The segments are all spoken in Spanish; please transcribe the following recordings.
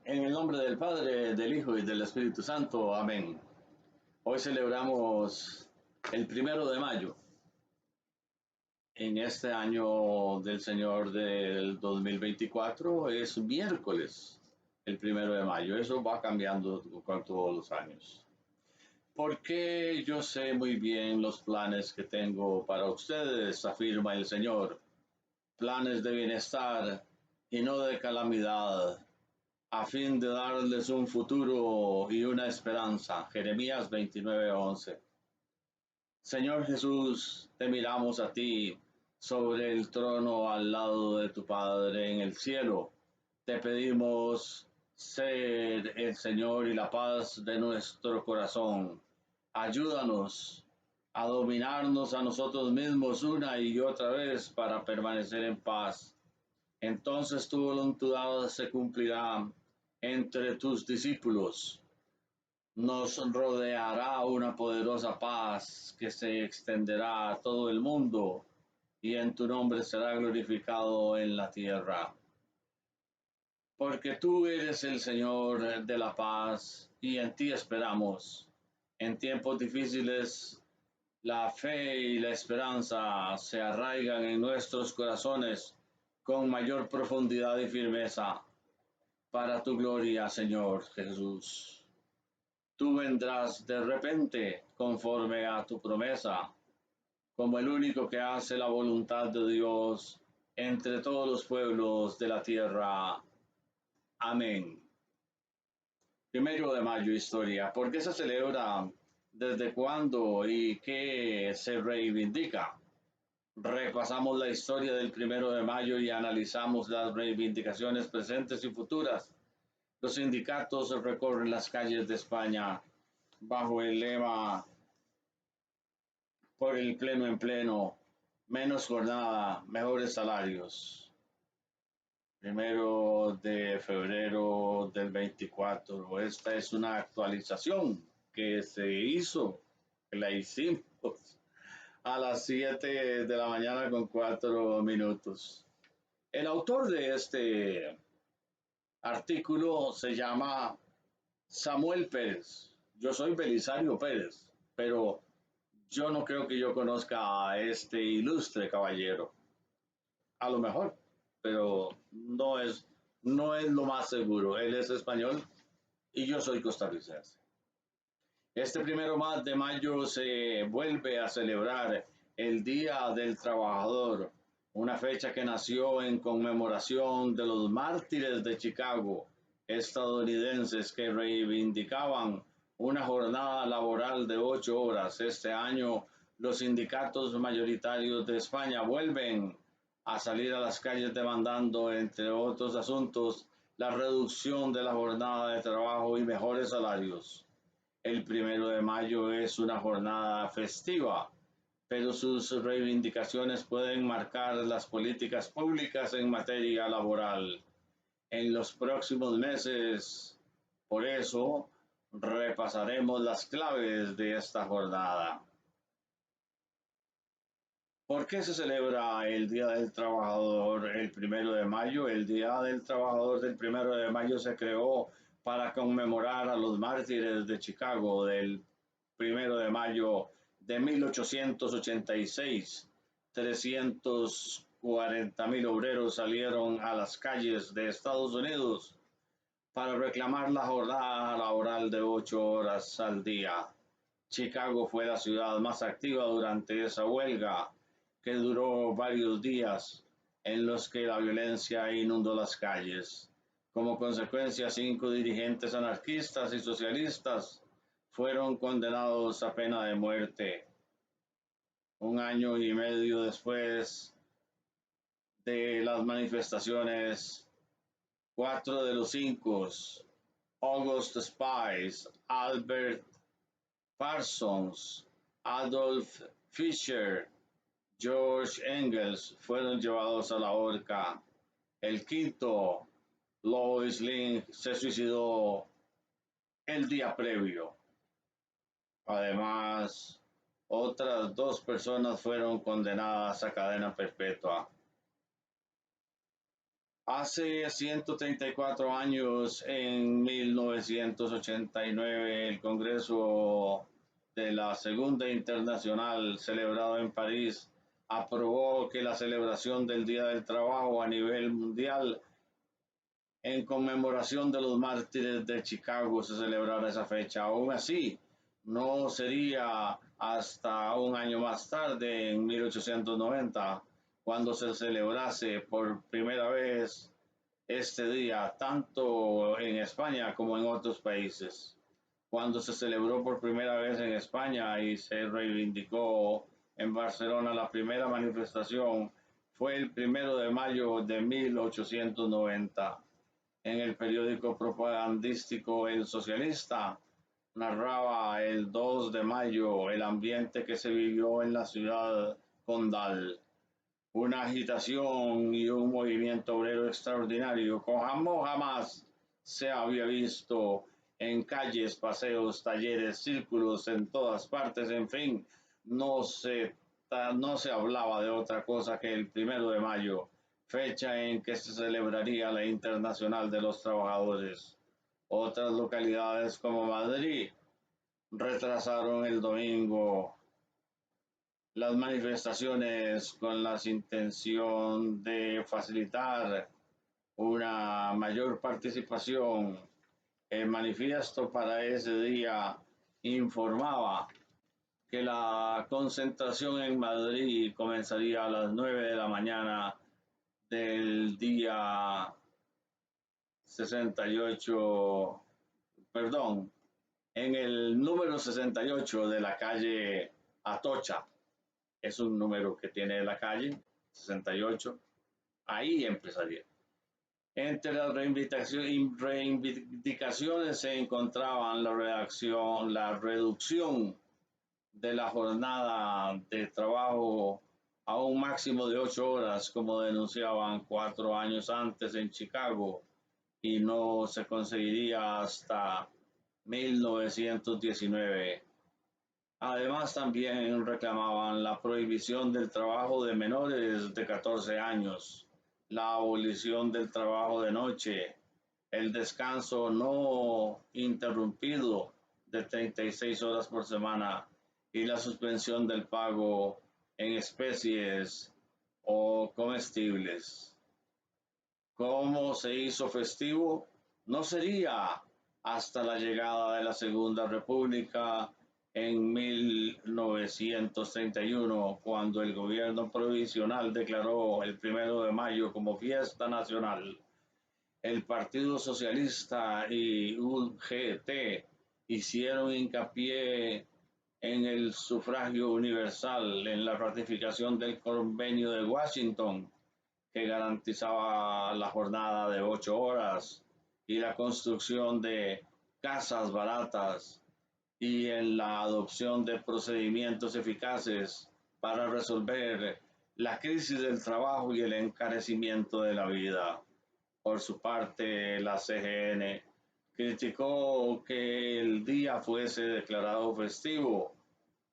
En el nombre del Padre, del Hijo y del Espíritu Santo. Amén. Hoy celebramos el 1 de mayo, en este año del Señor del 2024. Es miércoles, el 1 de mayo. Eso va cambiando con todos los años. Porque yo sé muy bien los planes que tengo para ustedes, afirma el Señor. Planes de bienestar y no de calamidad, a fin de darles un futuro y una esperanza. Jeremías 29:11. Señor Jesús, te miramos a ti sobre el trono al lado de tu Padre en el cielo. Te pedimos ser el Señor y la paz de nuestro corazón. Ayúdanos a dominarnos a nosotros mismos una y otra vez para permanecer en paz. Entonces tu voluntad se cumplirá entre tus discípulos. Nos rodeará una poderosa paz que se extenderá a todo el mundo, y en tu nombre será glorificado en la tierra. Porque tú eres el Señor de la paz, y en ti esperamos. En tiempos difíciles, la fe y la esperanza se arraigan en nuestros corazones con mayor profundidad y firmeza. Para tu gloria, Señor Jesús. Tú vendrás de repente conforme a tu promesa, como el único que hace la voluntad de Dios entre todos los pueblos de la tierra. Amén. 1 de mayo, historia. ¿Por qué se celebra? ¿Desde cuándo? ¿Y qué se reivindica? Repasamos la historia del 1 de mayo y analizamos las reivindicaciones presentes y futuras. Los sindicatos recorren las calles de España bajo el lema por el pleno empleo, menos jornada, mejores salarios. 1 de febrero del 24. Esta es una actualización que se hizo, que la hicimos a las 7 de la mañana con 4 minutos. El autor de este artículo se llama Samuel Pérez. Yo soy Belisario Pérez, pero yo no creo que yo conozca a este ilustre caballero. A lo mejor, pero no es lo más seguro. Él es español y yo soy costarricense. Este 1 de mayo se vuelve a celebrar el Día del Trabajador, una fecha que nació en conmemoración de los mártires de Chicago, estadounidenses que reivindicaban una jornada laboral de 8 horas. Este año, los sindicatos mayoritarios de España vuelven a salir a las calles demandando, entre otros asuntos, la reducción de la jornada de trabajo y mejores salarios. El 1 de mayo es una jornada festiva, pero sus reivindicaciones pueden marcar las políticas públicas en materia laboral en los próximos meses. Por eso, repasaremos las claves de esta jornada. ¿Por qué se celebra el Día del Trabajador el 1 de mayo? El Día del Trabajador del 1 de mayo se creó para conmemorar a los mártires de Chicago del 1 de mayo de 1886. 340,000 obreros salieron a las calles de Estados Unidos para reclamar la jornada laboral de 8 horas al día. Chicago fue la ciudad más activa durante esa huelga, que duró varios días, en los que la violencia inundó las calles. Como consecuencia, 5 dirigentes anarquistas y socialistas fueron condenados a pena de muerte. Un año y medio después de las manifestaciones, 4 de los 5, August Spies, Albert Parsons, Adolf Fischer, George Engels, fueron llevados a la horca. El quinto, Lois Lane, se suicidó el día previo. Además, otras 2 personas fueron condenadas a cadena perpetua. Hace 134 años, en 1989, el Congreso de la Segunda Internacional, celebrado en París, aprobó que la celebración del Día del Trabajo a nivel mundial, en conmemoración de los mártires de Chicago, se celebrara esa fecha. Aún así, no sería hasta un año más tarde, en 1890, cuando se celebrase por primera vez este día, tanto en España como en otros países. Cuando se celebró por primera vez en España y se reivindicó en Barcelona, la primera manifestación fue el 1 de mayo de 1890. En el periódico propagandístico El Socialista narraba el 2 de mayo el ambiente que se vivió en la ciudad condal, una agitación y un movimiento obrero extraordinario, como jamás se había visto en calles, paseos, talleres, círculos, en todas partes, en fin, no se, no se hablaba de otra cosa que el 1 de mayo, fecha en que se celebraría la Internacional de los Trabajadores. Otras localidades como Madrid retrasaron el domingo las manifestaciones con la intención de facilitar una mayor participación. El manifiesto para ese día informaba que la concentración en Madrid comenzaría a las 9 de la mañana del día 68, perdón, en el número 68 de la calle Atocha. Es un número que tiene la calle 68. Ahí empezaría. Entre las reivindicaciones se encontraban la reducción de la jornada de trabajo a un máximo de 8 horas, como denunciaban 4 años antes en Chicago, y no se conseguiría hasta 1919. Además, también reclamaban la prohibición del trabajo de menores de 14 años, la abolición del trabajo de noche, el descanso no interrumpido de 36 horas por semana y la suspensión del pago en especies o comestibles. ¿Cómo se hizo festivo? No sería hasta la llegada de la Segunda República en 1931, cuando el gobierno provisional declaró el 1 de mayo como fiesta nacional. El Partido Socialista y UGT hicieron hincapié en el sufragio universal, en la ratificación del Convenio de Washington, que garantizaba la jornada de 8 horas y la construcción de casas baratas, y en la adopción de procedimientos eficaces para resolver la crisis del trabajo y el encarecimiento de la vida. Por su parte, la CGN criticó que el día fuese declarado festivo,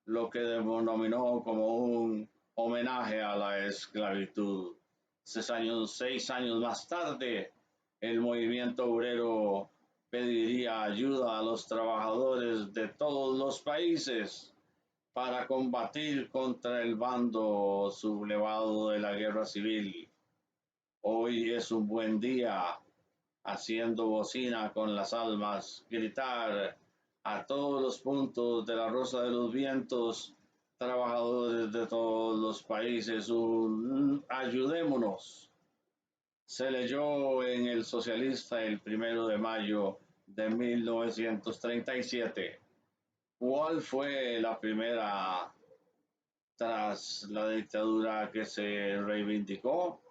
lo que denominó como un homenaje a la esclavitud. 6 años más tarde, el movimiento obrero pediría ayuda a los trabajadores de todos los países para combatir contra el bando sublevado de la guerra civil. Hoy es un buen día, haciendo bocina con las almas, gritar a todos los puntos de la Rosa de los Vientos, trabajadores de todos los países, ayudémonos. Se leyó en El Socialista el 1 de mayo de 1937. ¿Cuál fue la primera tras la dictadura que se reivindicó?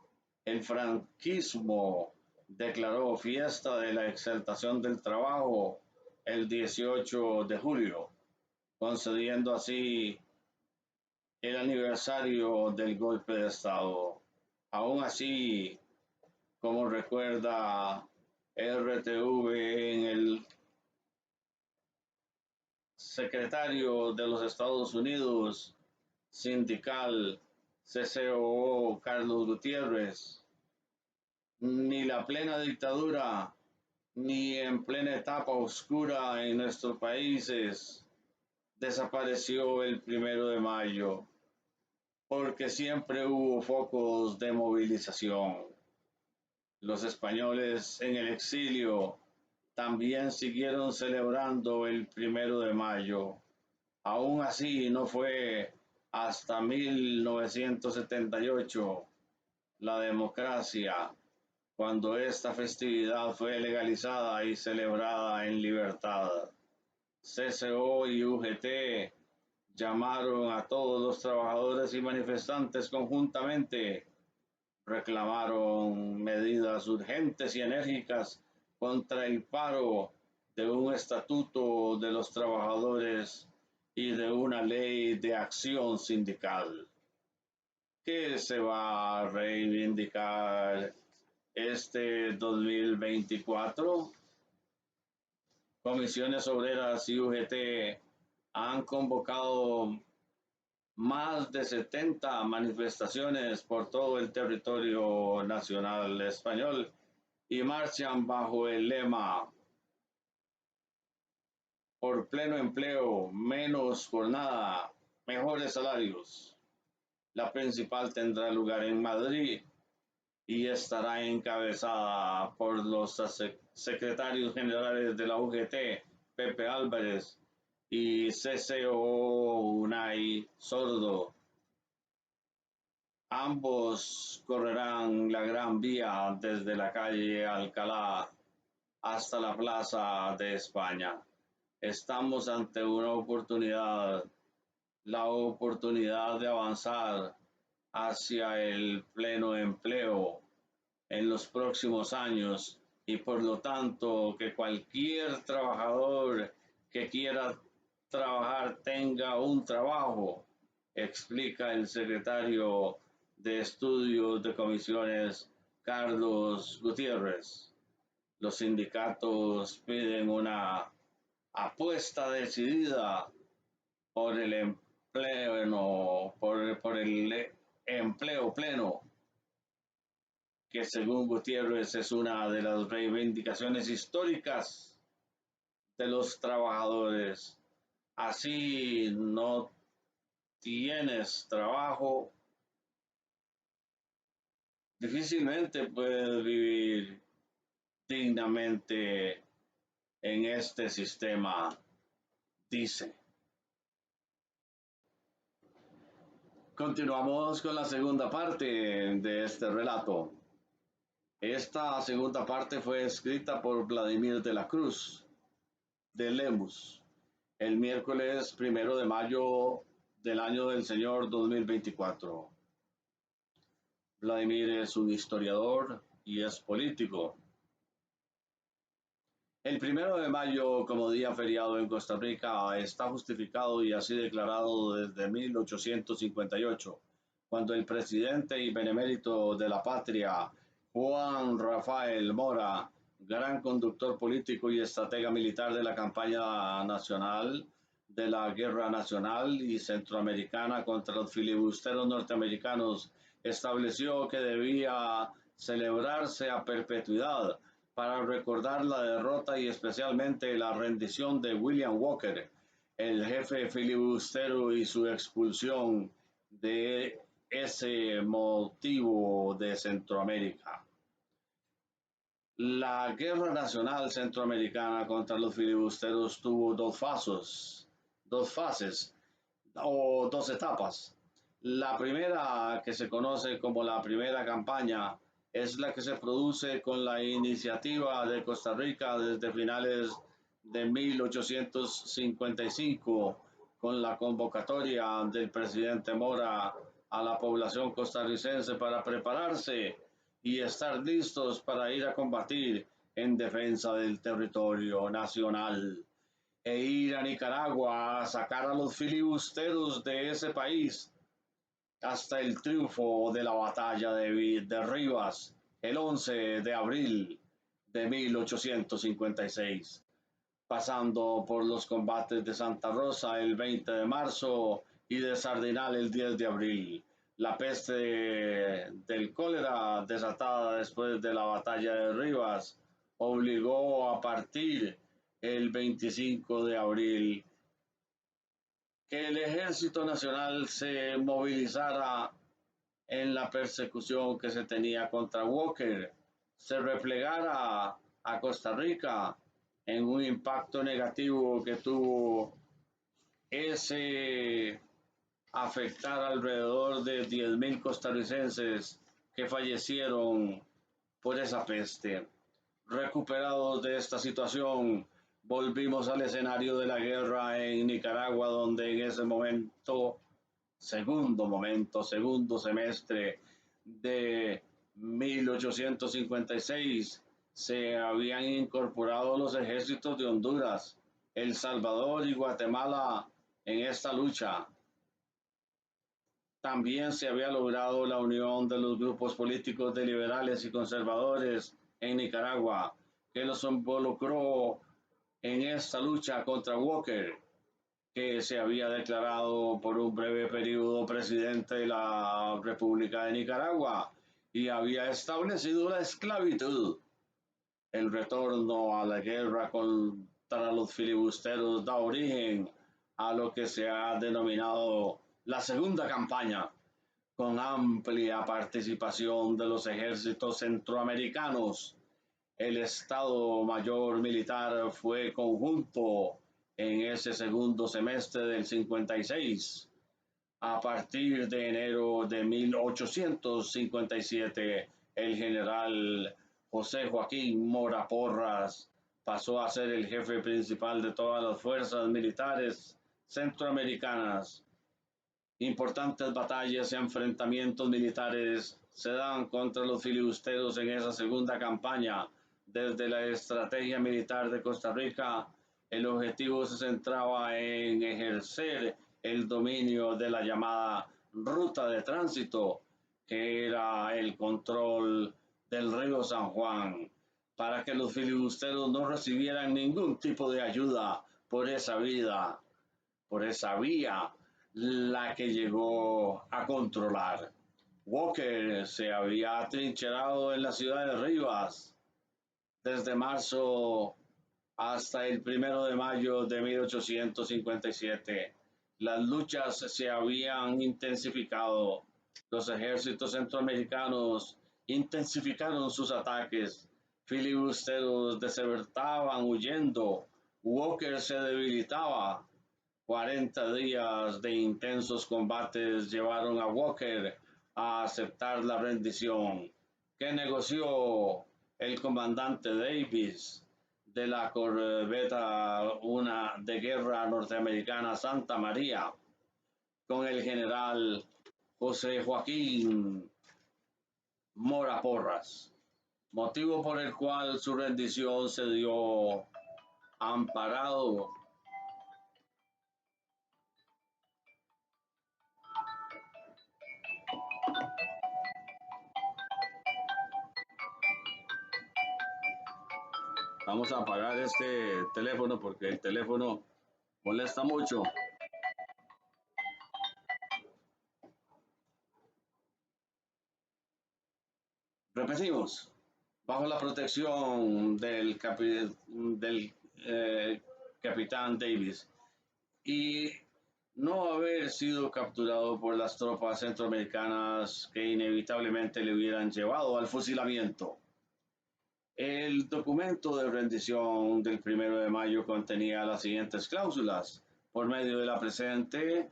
El franquismo declaró fiesta de la exaltación del trabajo el 18 de julio, concediendo así el aniversario del golpe de Estado. Aún así, como recuerda RTV, en el secretario de los Estados Unidos sindical CCOO Carlos Gutiérrez ni la plena dictadura, ni en plena etapa oscura en nuestros países desapareció el 1 de mayo, porque siempre hubo focos de movilización. Los españoles en el exilio también siguieron celebrando el 1 de mayo. Aún así, no fue hasta 1978 la democracia cuando esta festividad fue legalizada y celebrada en libertad. CCO y UGT llamaron a todos los trabajadores y manifestantes conjuntamente, reclamaron medidas urgentes y enérgicas contra el paro, de un estatuto de los trabajadores y de una ley de acción sindical. ¿Qué se va a reivindicar este 2024? Comisiones Obreras y UGT han convocado más de 70 manifestaciones por todo el territorio nacional español y marchan bajo el lema por pleno empleo, menos jornada, mejores salarios. La principal tendrá lugar en Madrid y estará encabezada por los secretarios generales de la UGT, Pepe Álvarez, y CCO Unai Sordo. Ambos correrán la Gran Vía desde la calle Alcalá hasta la Plaza de España. Estamos ante una oportunidad, la oportunidad de avanzar hacia el pleno empleo en los próximos años, y por lo tanto que cualquier trabajador que quiera trabajar tenga un trabajo, explica el secretario de Estudios de Comisiones, Carlos Gutiérrez. Los sindicatos piden una apuesta decidida por el empleo, no, por el empleo pleno, que según Gutiérrez es una de las reivindicaciones históricas de los trabajadores. Así no tienes trabajo, difícilmente puedes vivir dignamente en este sistema, dice. Continuamos con la segunda parte de este relato. Esta segunda parte fue escrita por Vladimir de la Cruz de Lemus el miércoles 1 de mayo del año del Señor 2024. Vladimir es un historiador y es político. El 1 de mayo como día feriado en Costa Rica está justificado y así declarado desde 1858, cuando el presidente y benemérito de la patria, Juan Rafael Mora, gran conductor político y estratega militar de la campaña nacional, de la Guerra Nacional y Centroamericana contra los filibusteros norteamericanos, estableció que debía celebrarse a perpetuidad para recordar la derrota y especialmente la rendición de William Walker, el jefe filibustero, y su expulsión de ese motivo de Centroamérica. La Guerra Nacional Centroamericana contra los filibusteros tuvo dos fases o dos etapas. La primera, que se conoce como la primera campaña, es la que se produce con la iniciativa de Costa Rica desde finales de 1855, con la convocatoria del presidente Mora a la población costarricense para prepararse y estar listos para ir a combatir en defensa del territorio nacional, e ir a Nicaragua a sacar a los filibusteros de ese país hasta el triunfo de la batalla de Rivas el 11 de abril de 1856, pasando por los combates de Santa Rosa el 20 de marzo y de Sardinal el 10 de abril. La peste del cólera desatada después de la batalla de Rivas obligó a partir el 25 de abril que el Ejército Nacional se movilizara en la persecución que se tenía contra Walker, se replegara a Costa Rica en un impacto negativo que tuvo ese afectar alrededor de 10,000 costarricenses que fallecieron por esa peste. Recuperados de esta situación, volvimos al escenario de la guerra en Nicaragua, donde en ese segundo semestre de 1856, se habían incorporado los ejércitos de Honduras, El Salvador y Guatemala en esta lucha. También se había logrado la unión de los grupos políticos de liberales y conservadores en Nicaragua, que los involucró en esta lucha contra Walker, que se había declarado por un breve periodo presidente de la República de Nicaragua y había establecido la esclavitud. El retorno a la guerra contra los filibusteros da origen a lo que se ha denominado la segunda campaña, con amplia participación de los ejércitos centroamericanos. El Estado Mayor Militar fue conjunto en ese segundo semestre del 56. A partir de enero de 1857, el general José Joaquín Mora Porras pasó a ser el jefe principal de todas las fuerzas militares centroamericanas. Importantes batallas y enfrentamientos militares se dan contra los filibusteros en esa segunda campaña. Desde la estrategia militar de Costa Rica, el objetivo se centraba en ejercer el dominio de la llamada ruta de tránsito, que era el control del río San Juan, para que los filibusteros no recibieran ningún tipo de ayuda por esa vía, la que llegó a controlar. Walker se había atrincherado en la ciudad de Rivas desde marzo hasta el 1 de mayo de 1857. Las luchas se habían intensificado. Los ejércitos centroamericanos intensificaron sus ataques. Filibusteros desertaban huyendo. Walker se debilitaba. 40 días de intensos combates llevaron a Walker a aceptar la rendición, que negoció el comandante Davis de la corbeta una de guerra norteamericana Santa María con el general José Joaquín Mora Porras, motivo por el cual su rendición se dio amparado. Vamos a apagar este teléfono porque el teléfono molesta mucho. Repetimos, bajo la protección del capitán Davis y no haber sido capturado por las tropas centroamericanas que inevitablemente le hubieran llevado al fusilamiento. El documento de rendición del 1 de mayo contenía las siguientes cláusulas. Por medio de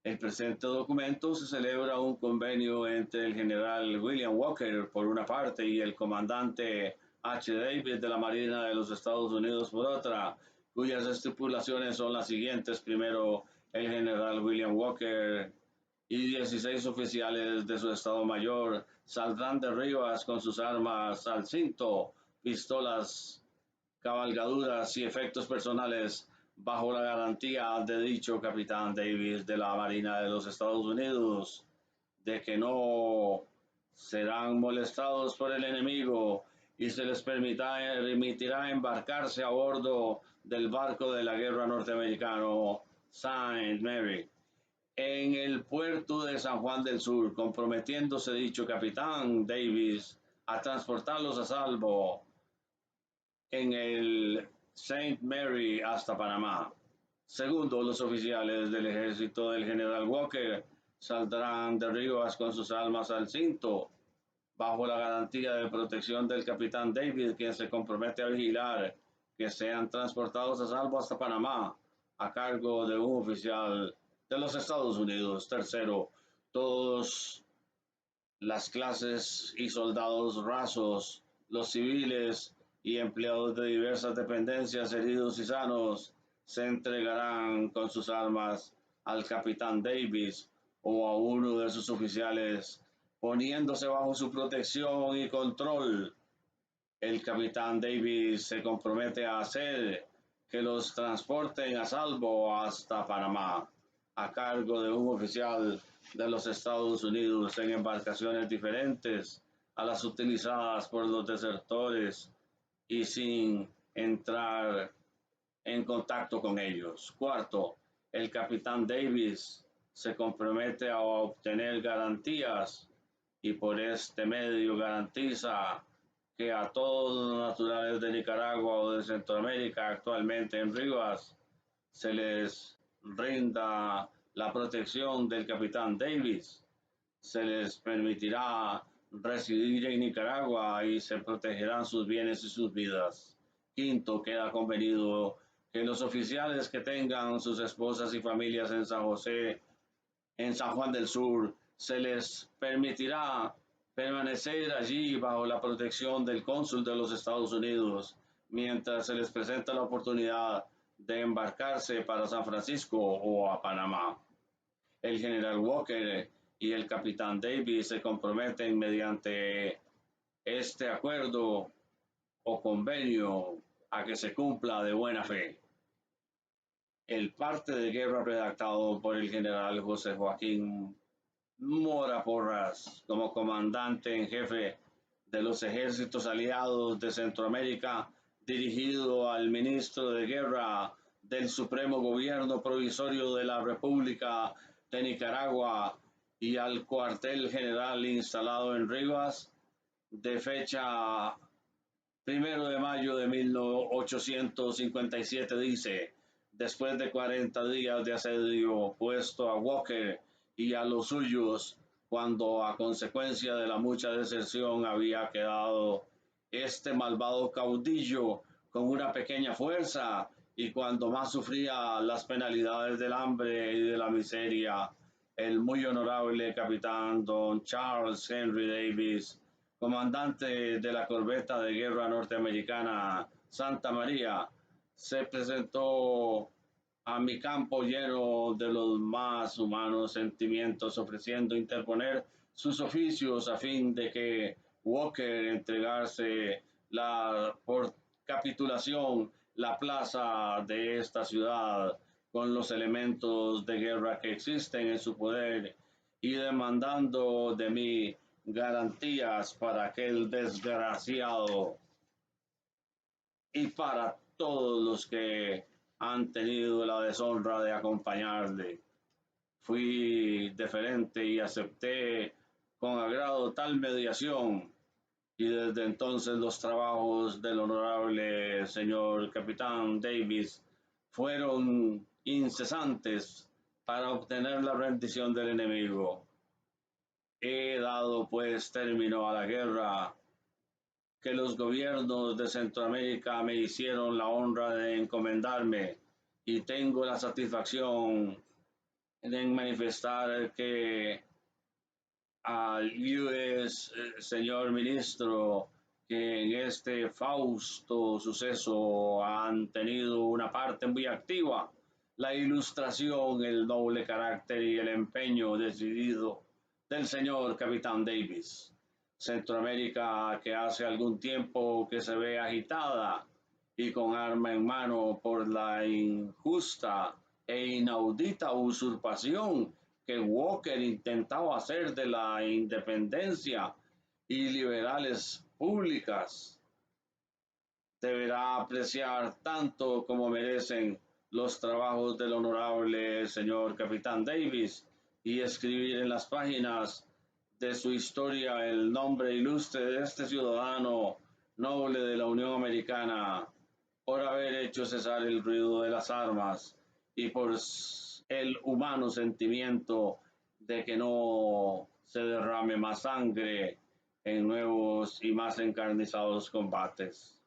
el presente documento se celebra un convenio entre el general William Walker por una parte y el comandante H. Davis de la Marina de los Estados Unidos por otra, cuyas estipulaciones son las siguientes. Primero, el general William Walker y 16 oficiales de su Estado Mayor saldrán de Rivas con sus armas al cinto, pistolas, cabalgaduras y efectos personales bajo la garantía de dicho capitán Davis de la Marina de los Estados Unidos de que no serán molestados por el enemigo y se les permitirá embarcarse a bordo del barco de la guerra norteamericano Saint Mary en el puerto de San Juan del Sur, comprometiéndose dicho capitán Davis a transportarlos a salvo en el Saint Mary hasta Panamá. Segundo, los oficiales del ejército del general Walker saldrán de Rivas con sus almas al cinto, bajo la garantía de protección del capitán David, quien se compromete a vigilar que sean transportados a salvo hasta Panamá, a cargo de un oficial de los Estados Unidos. Tercero, todos las clases y soldados rasos, los civiles y empleados de diversas dependencias, heridos y sanos, se entregarán con sus armas al capitán Davis o a uno de sus oficiales, poniéndose bajo su protección y control. El capitán Davis se compromete a hacer que los transporten a salvo hasta Panamá, a cargo de un oficial de los Estados Unidos en embarcaciones diferentes a las utilizadas por los desertores y sin entrar en contacto con ellos. Cuarto, el capitán Davis se compromete a obtener garantías y por este medio garantiza que a todos los naturales de Nicaragua o de Centroamérica actualmente en Rivas se les rinda la protección del capitán Davis, se les permitirá residir en Nicaragua y se protegerán sus bienes y sus vidas. Quinto, queda convenido que los oficiales que tengan sus esposas y familias en San José, en San Juan del Sur, se les permitirá permanecer allí bajo la protección del cónsul de los Estados Unidos mientras se les presenta la oportunidad de embarcarse para San Francisco o a Panamá. El general Walker y el capitán Davis se comprometen mediante este acuerdo o convenio a que se cumpla de buena fe. El parte de guerra redactado por el general José Joaquín Mora Porras como comandante en jefe de los ejércitos aliados de Centroamérica, dirigido al ministro de Guerra del Supremo Gobierno Provisorio de la República de Nicaragua y al cuartel general instalado en Rivas, de fecha 1 de mayo de 1857, dice: después de 40 días de asedio puesto a Walker y a los suyos, cuando a consecuencia de la mucha deserción había quedado este malvado caudillo con una pequeña fuerza, y cuando más sufría las penalidades del hambre y de la miseria, el muy honorable capitán Don Charles Henry Davis, comandante de la corbeta de guerra norteamericana Santa María, se presentó a mi campo lleno de los más humanos sentimientos, ofreciendo interponer sus oficios a fin de que Walker entregase por capitulación la plaza de esta ciudad con los elementos de guerra que existen en su poder y demandando de mí garantías para aquel desgraciado y para todos los que han tenido la deshonra de acompañarle. Fui deferente y acepté con agrado tal mediación, y desde entonces los trabajos del honorable señor capitán Davis fueron incesantes para obtener la rendición del enemigo. He dado pues término a la guerra que los gobiernos de Centroamérica me hicieron la honra de encomendarme, y tengo la satisfacción de manifestar que al US señor ministro, que en este fausto suceso han tenido una parte muy activa, la ilustración, el noble carácter y el empeño decidido del señor capitán Davis. Centroamérica, que hace algún tiempo que se ve agitada y con arma en mano por la injusta e inaudita usurpación que Walker intentaba hacer de la independencia y liberales públicas, deberá apreciar tanto como merecen los trabajos del honorable señor Capitán Davis y escribir en las páginas de su historia el nombre ilustre de este ciudadano noble de la Unión Americana por haber hecho cesar el ruido de las armas y por el humano sentimiento de que no se derrame más sangre en nuevos y más encarnizados combates.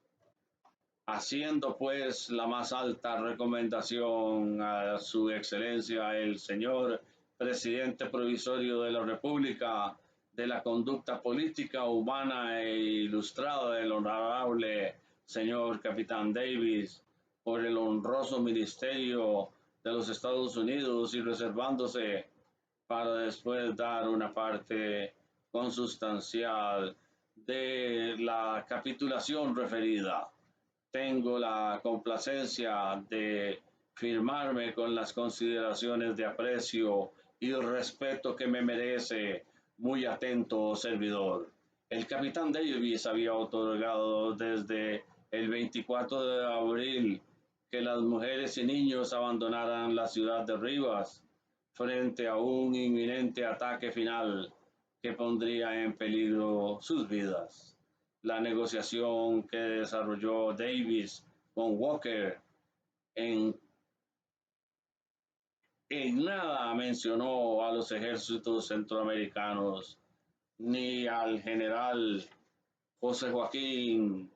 Haciendo pues la más alta recomendación a su excelencia el señor presidente provisorio de la República de la conducta política, humana e ilustrada del honorable señor Capitán Davis por el honroso ministerio de los Estados Unidos y reservándose para después dar una parte consustancial de la capitulación referida. Tengo la complacencia de firmarme con las consideraciones de aprecio y respeto que me merece muy atento servidor. El capitán Davis había otorgado desde el 24 de abril que las mujeres y niños abandonaran la ciudad de Rivas frente a un inminente ataque final que pondría en peligro sus vidas. La negociación que desarrolló Davis con Walker en, en nada mencionó a los ejércitos centroamericanos ni al general José Joaquín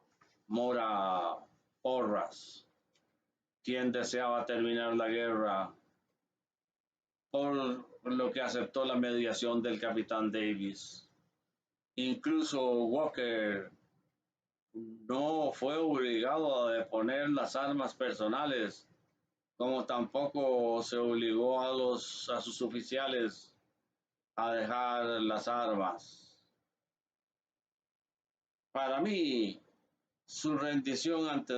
Mora Porras, quien deseaba terminar la guerra, por lo que aceptó la mediación del capitán Davis. Incluso Walker no fue obligado a deponer las armas personales, como tampoco se obligó a sus oficiales a dejar las armas. Para mí, su rendición ante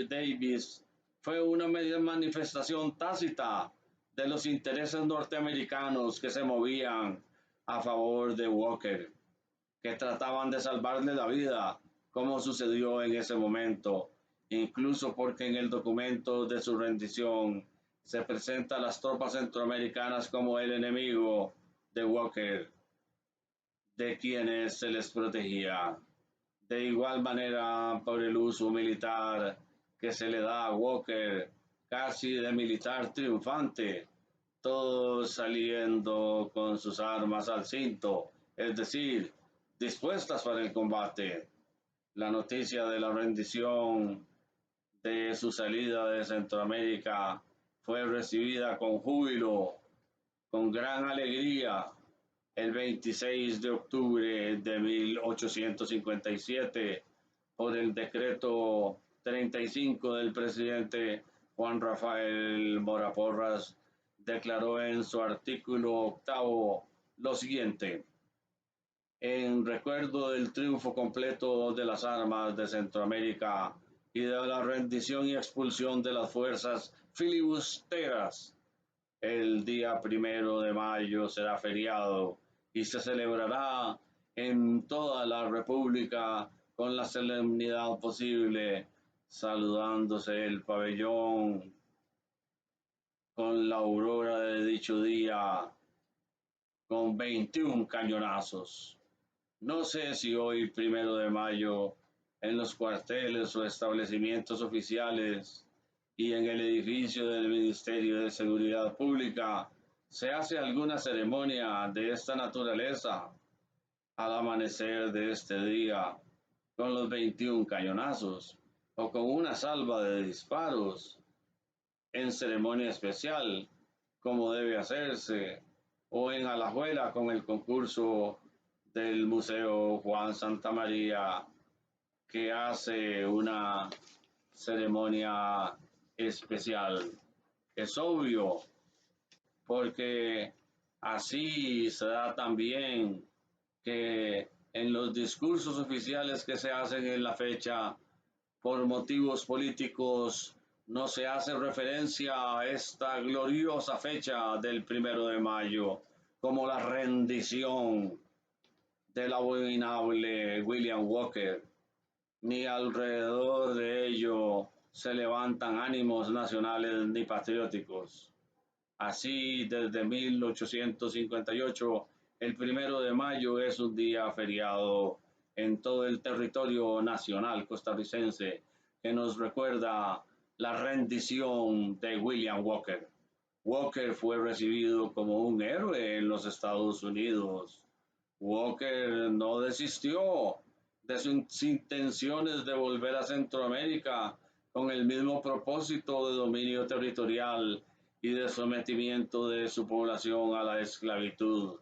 Davis fue una manifestación tácita de los intereses norteamericanos que se movían a favor de Walker, que trataban de salvarle la vida, como sucedió en ese momento, incluso porque en el documento de su rendición se presenta a las tropas centroamericanas como el enemigo de Walker, de quienes se les protegía. De igual manera, por el uso militar que se le da a Walker, casi de militar triunfante, todos saliendo con sus armas al cinto, es decir, dispuestas para el combate. La noticia de la rendición de su salida de Centroamérica fue recibida con júbilo, con gran alegría, el 26 de octubre de 1857 por el decreto 35 del presidente Juan Rafael Mora Porras, declaró en su artículo octavo lo siguiente: en recuerdo del triunfo completo de las armas de Centroamérica y de la rendición y expulsión de las fuerzas filibusteras, el día 1 de mayo será feriado y se celebrará en toda la República con la solemnidad posible, saludándose el pabellón con la aurora de dicho día con 21 cañonazos. No sé si hoy 1 de mayo en los cuarteles o establecimientos oficiales y en el edificio del Ministerio de Seguridad Pública se hace alguna ceremonia de esta naturaleza al amanecer de este día con los 21 cañonazos o con una salva de disparos en ceremonia especial como debe hacerse o en Alajuela con el concurso del Museo Juan Santamaría que hace una ceremonia especial. Es obvio porque así se da también que en los discursos oficiales que se hacen en la fecha por motivos políticos no se hace referencia a esta gloriosa fecha del 1 de mayo como la rendición del abominable William Walker, ni alrededor de ello se levantan ánimos nacionales ni patrióticos. Así, desde 1858, el 1 de mayo es un día feriado en todo el territorio nacional costarricense que nos recuerda la rendición de William Walker. Walker fue recibido como un héroe en los Estados Unidos. Walker no desistió de sus intenciones de volver a Centroamérica con el mismo propósito de dominio territorial y de sometimiento de su población a la esclavitud.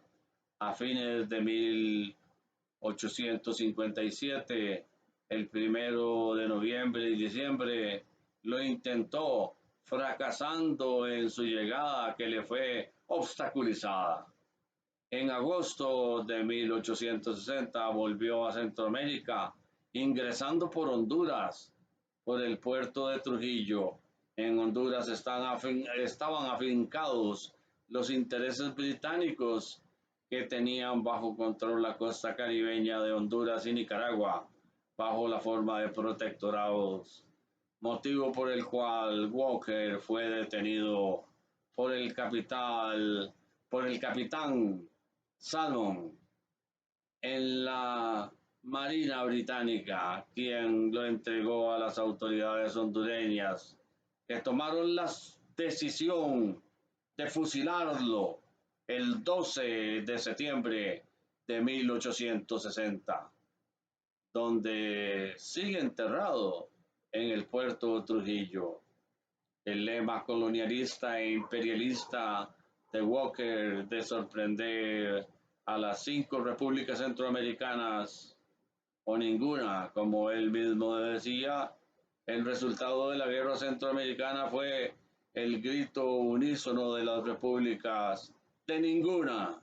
A fines de 1857, el 1 de noviembre y diciembre, lo intentó, fracasando en su llegada que le fue obstaculizada. En agosto de 1860 volvió a Centroamérica, ingresando por Honduras, por el puerto de Trujillo. En Honduras estaban afincados los intereses británicos que tenían bajo control la costa caribeña de Honduras y Nicaragua, bajo la forma de protectorados, motivo por el cual Walker fue detenido por el capitán Salmon en la Marina Británica, quien lo entregó a las autoridades hondureñas, que tomaron la decisión de fusilarlo el 12 de septiembre de 1860, donde sigue enterrado en el puerto de Trujillo. El lema colonialista e imperialista de Walker de sorprender a las 5 repúblicas centroamericanas o ninguna, como él mismo decía, el resultado de la guerra centroamericana fue el grito unísono de las repúblicas de ninguna.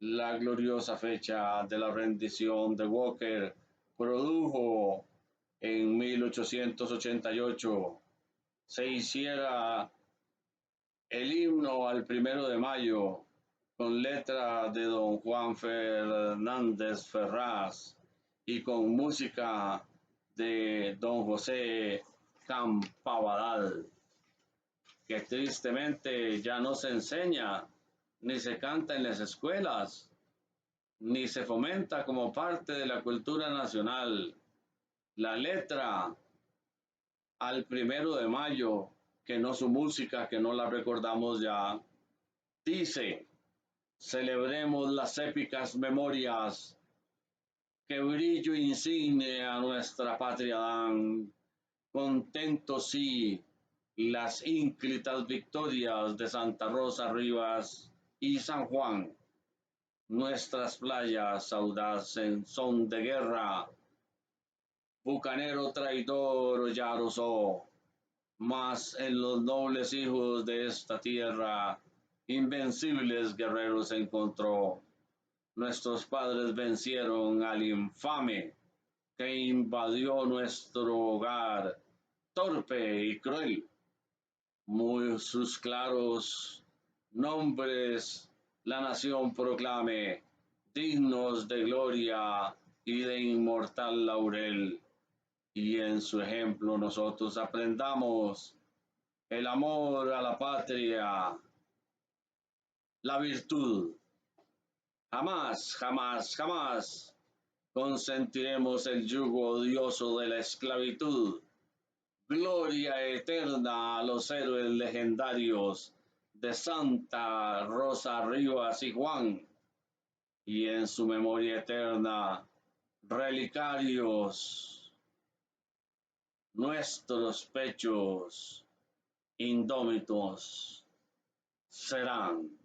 La gloriosa fecha de la rendición de Walker produjo en 1888 se hiciera el himno al 1 de mayo con letra de don Juan Fernández Ferraz y con música de don José Campabadal, que tristemente ya no se enseña ni se canta en las escuelas, ni se fomenta como parte de la cultura nacional. La letra al 1 de mayo, que no su música, que no la recordamos ya, dice: celebremos las épicas memorias que brillo insigne a nuestra patria dan, contentos sí las ínclitas victorias de Santa Rosa Rivas y San Juan. Nuestras playas audaz en son de guerra, bucanero traidor ya rozó, mas en los nobles hijos de esta tierra, invencibles guerreros encontró. Nuestros padres vencieron al infame que invadió nuestro hogar, torpe y cruel. Muy sus claros nombres la nación proclame, dignos de gloria y de inmortal laurel. Y en su ejemplo nosotros aprendamos el amor a la patria, la virtud. Jamás, jamás, jamás consentiremos el yugo odioso de la esclavitud. Gloria eterna a los héroes legendarios de Santa Rosa Rivas y Juan, y en su memoria eterna, relicarios, nuestros pechos indómitos serán.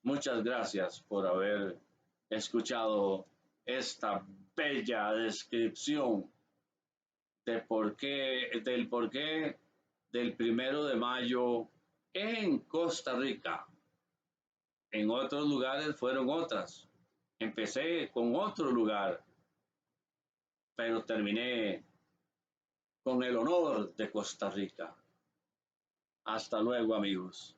Muchas gracias por haber escuchado esta bella descripción del porqué del 1 de mayo en Costa Rica. En otros lugares fueron otras. Empecé con otro lugar, pero terminé con el honor de Costa Rica. Hasta luego, amigos.